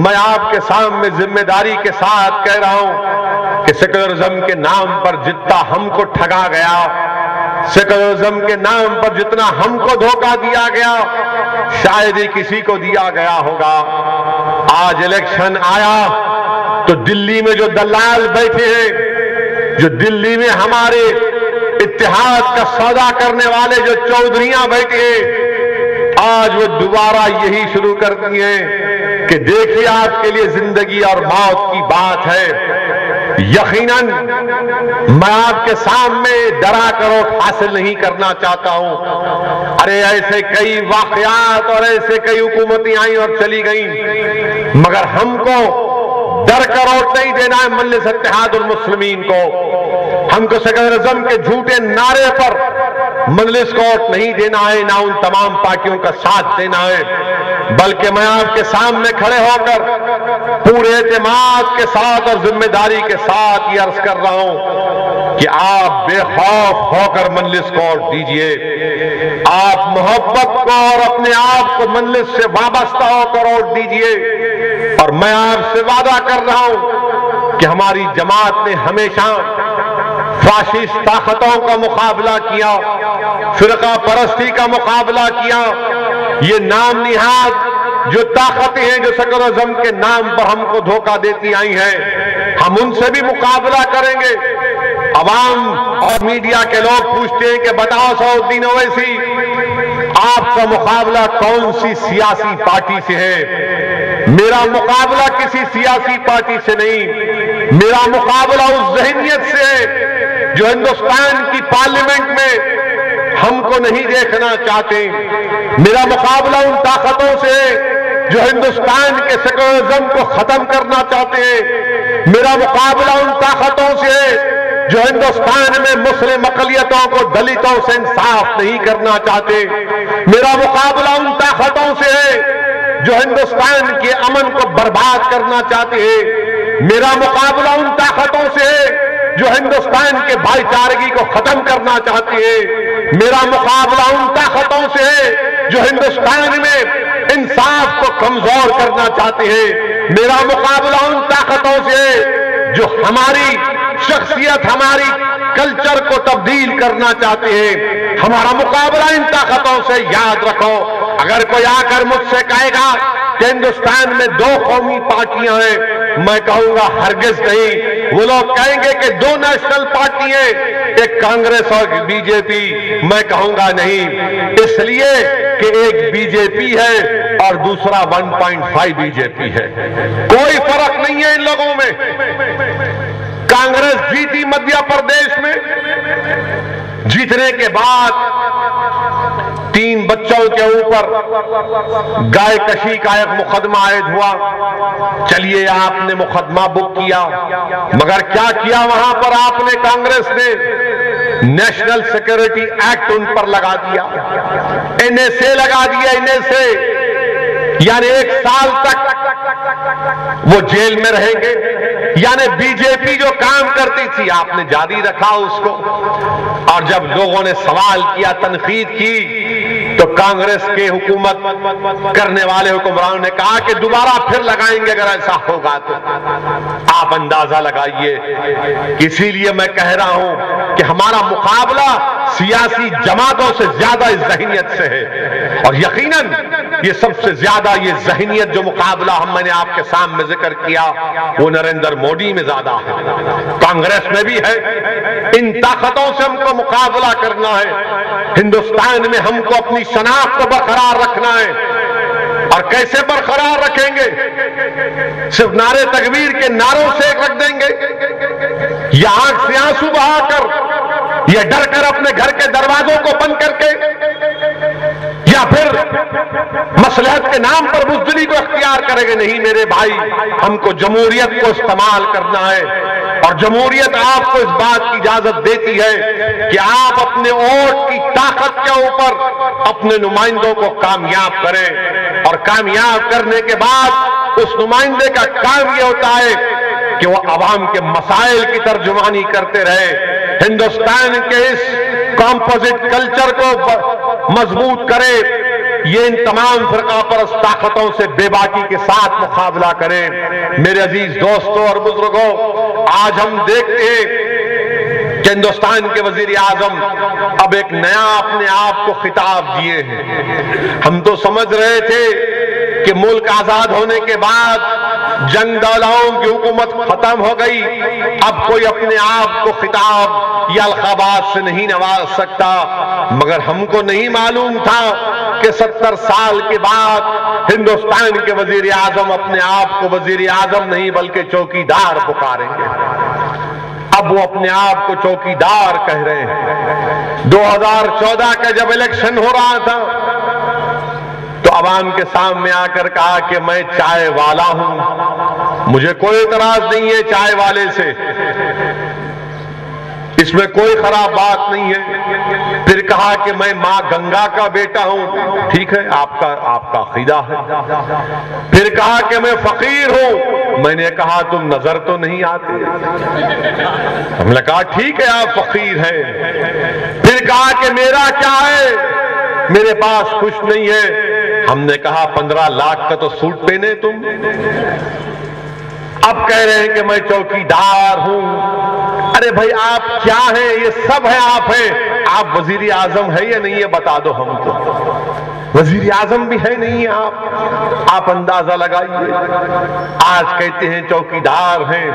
میں آپ کے سامنے ذمہ داری کے ساتھ کہہ رہا ہوں کہ سیکولرزم کے نام پر جتنا ہم کو ٹھگا گیا، سیکولرزم کے نام پر جتنا ہم کو دھوکہ دیا گیا، شاید ہی کسی کو دیا گیا ہوگا۔ آج الیکشن آیا تو دلی میں جو دلال بیٹھے ہیں، جو دلی میں ہمارے اتحاد کا سودا کرنے والے جو چودھریاں بیٹھے ہیں، آج وہ دوبارہ یہی شروع کر دیے کہ دیکھیے آپ کے لیے زندگی اور موت کی بات ہے۔ یقیناً میں آپ کے سامنے ڈرا کر ووٹ حاصل نہیں کرنا چاہتا ہوں۔ ارے ایسے کئی واقعات اور ایسے کئی حکومتیں آئیں اور چلی گئیں، مگر ہم کو ڈر کر ووٹ نہیں دینا ہے مجلس اتحاد المسلمین کو۔ ہم کو سیکولرزم کے جھوٹے نعرے پر مجلس کو ووٹ نہیں دینا ہے، نہ ان تمام پارٹیوں کا ساتھ دینا ہے، بلکہ میں آپ کے سامنے کھڑے ہو کر پورے اعتماد کے ساتھ اور ذمہ داری کے ساتھ یہ عرض کر رہا ہوں کہ آپ بے خوف ہو کر مجلس کو ووٹ دیجئے۔ آپ محبت کو اور اپنے آپ کو مجلس سے وابستہ ہو کر ووٹ دیجئے۔ اور میں آپ سے وعدہ کر رہا ہوں کہ ہماری جماعت نے ہمیشہ فاشسٹ طاقتوں کا مقابلہ کیا، فرقہ پرستی کا مقابلہ کیا۔ یہ نام نہاد جو طاقتیں ہیں جو سیکولرزم کے نام پر ہم کو دھوکہ دیتی آئی ہیں، ہم ان سے بھی مقابلہ کریں گے۔ عوام اور میڈیا کے لوگ پوچھتے ہیں کہ بتاؤ سعود الدین اویسی، آپ کا مقابلہ کون سی سیاسی پارٹی سے ہے؟ میرا مقابلہ کسی سیاسی پارٹی سے نہیں، میرا مقابلہ اس ذہنیت سے ہے جو ہندوستان کی پارلیمنٹ میں ہم کو نہیں دیکھنا چاہتے۔ میرا مقابلہ ان طاقتوں سے ہے جو ہندوستان کے سیکولرزم کو ختم کرنا چاہتے ہیں۔ میرا مقابلہ ان طاقتوں سے ہے جو ہندوستان میں مسلم اقلیتوں کو دلتوں سے انصاف نہیں کرنا چاہتے۔ میرا مقابلہ ان طاقتوں سے ہے جو ہندوستان کے امن کو برباد کرنا چاہتے ہیں۔ میرا مقابلہ ان طاقتوں سے ہے جو ہندوستان کے بھائی چارگی کو ختم کرنا چاہتی ہے۔ میرا مقابلہ ان طاقتوں سے ہے جو ہندوستان میں انصاف کو کمزور کرنا چاہتے ہیں۔ میرا مقابلہ ان طاقتوں سے ہے جو ہماری شخصیت، ہماری کلچر کو تبدیل کرنا چاہتے ہیں۔ ہمارا مقابلہ ان طاقتوں سے، یاد رکھو، اگر کوئی آ کر مجھ سے کہے گا کہ ہندوستان میں دو قومی پارٹیاں ہیں، میں کہوں گا ہرگز نہیں۔ وہ لوگ کہیں گے کہ دو نیشنل پارٹی ہیں، ایک کانگریس اور بی جے پی، میں کہوں گا نہیں، اس لیے کہ ایک بی جے پی ہے اور دوسرا 1.5 بی جے پی ہے۔ کوئی فرق نہیں ہے ان لوگوں میں۔ کانگریس جیتی مدھیہ پردیش میں، جیتنے کے بعد 3 بچوں کے اوپر گائے کشی کا ایک مقدمہ عائد ہوا۔ چلیے آپ نے مقدمہ بک کیا، مگر کیا کیا وہاں پر آپ نے؟ کانگریس نے نیشنل سیکیورٹی ایکٹ ان پر لگا دیا، NSA لگا دیا، NSA، یعنی 1 سال تک وہ جیل میں رہیں گے۔ یعنی بی جے پی جو کام کرتی تھی آپ نے جاری رکھا اس کو، اور جب لوگوں نے سوال کیا، تنقید کی، تو کانگریس کے حکومت کرنے والے حکمرانوں نے کہا کہ دوبارہ پھر لگائیں گے اگر ایسا ہوگا تو۔ آپ اندازہ لگائیے۔ اسی لیے میں کہہ رہا ہوں کہ ہمارا مقابلہ سیاسی جماعتوں سے زیادہ اس ذہنیت سے ہے، اور یقیناً یہ سب سے زیادہ یہ ذہنیت جو مقابلہ میں نے آپ کے سامنے ذکر کیا وہ نریندر موڈی میں زیادہ ہے، کانگریس میں بھی ہے۔ ان طاقتوں سے ہم کو مقابلہ کرنا ہے۔ ہندوستان میں ہم کو اپنی شناخت کو برقرار رکھنا ہے، اور کیسے برقرار رکھیں گے؟ صرف نعرے تکبیر کے نعروں سے رکھ دیں گے، یا آنکھ سے آنسو بہا کر، یا ڈر کر اپنے گھر کے دروازوں کو بند کر کے، یا پھر مصلحت کے نام پر بزدلی کو اختیار کریں گے؟ نہیں میرے بھائی، ہم کو جمہوریت کو استعمال کرنا ہے، اور جمہوریت آپ کو اس بات کی اجازت دیتی ہے کہ آپ اپنے ووٹ کی طاقت کے اوپر اپنے نمائندوں کو کامیاب کریں، اور کامیاب کرنے کے بعد اس نمائندے کا کام یہ ہوتا ہے کہ وہ عوام کے مسائل کی ترجمانی کرتے رہے، ہندوستان کے اس کمپوزٹ کلچر کو مضبوط کرے، یہ ان تمام فرقہ پرست طاقتوں سے بے باکی کے ساتھ مقابلہ کریں۔ میرے عزیز دوستوں اور بزرگوں، آج ہم دیکھتے ہیں کہ ہندوستان کے وزیر اعظم اب ایک نیا اپنے آپ کو خطاب دیے ہیں۔ ہم تو سمجھ رہے تھے کہ ملک آزاد ہونے کے بعد جنگ ڈولاؤں کی حکومت ختم ہو گئی، اب کوئی اپنے آپ کو خطاب یا القابات سے نہیں نواز سکتا، مگر ہم کو نہیں معلوم تھا کہ 70 سال کے بعد ہندوستان کے وزیر اعظم اپنے آپ کو وزیر اعظم نہیں بلکہ چوکیدار پکاریں گے۔ اب وہ اپنے آپ کو چوکیدار کہہ رہے ہیں۔ 2014 کا جب الیکشن ہو رہا تھا تو عوام کے سامنے آ کر کہا کہ میں چائے والا ہوں، مجھے کوئی اعتراض نہیں ہے چائے والے سے، اس میں کوئی خراب بات نہیں ہے۔ پھر کہا کہ میں ماں گنگا کا بیٹا ہوں، ٹھیک ہے، آپ کا عقیدہ ہے۔ پھر کہا کہ میں فقیر ہوں، میں نے کہا تم نظر تو نہیں آتے، ہم نے کہا ٹھیک ہے آپ فقیر ہیں۔ پھر کہا کہ میرا کیا ہے، میرے پاس کچھ نہیں ہے، ہم نے کہا 15 لاکھ کا تو سوٹ پہنے تم۔ اب کہہ رہے ہیں کہ میں چوکیدار ہوں۔ ارے بھائی آپ کیا ہیں؟ یہ سب ہے آپ ہیں، آپ وزیر اعظم ہے یا نہیں یہ بتا دو ہم کو۔ وزیر اعظم بھی ہے نہیں آپ اندازہ لگائیے۔ آج کہتے ہیں چوکیدار ہیں۔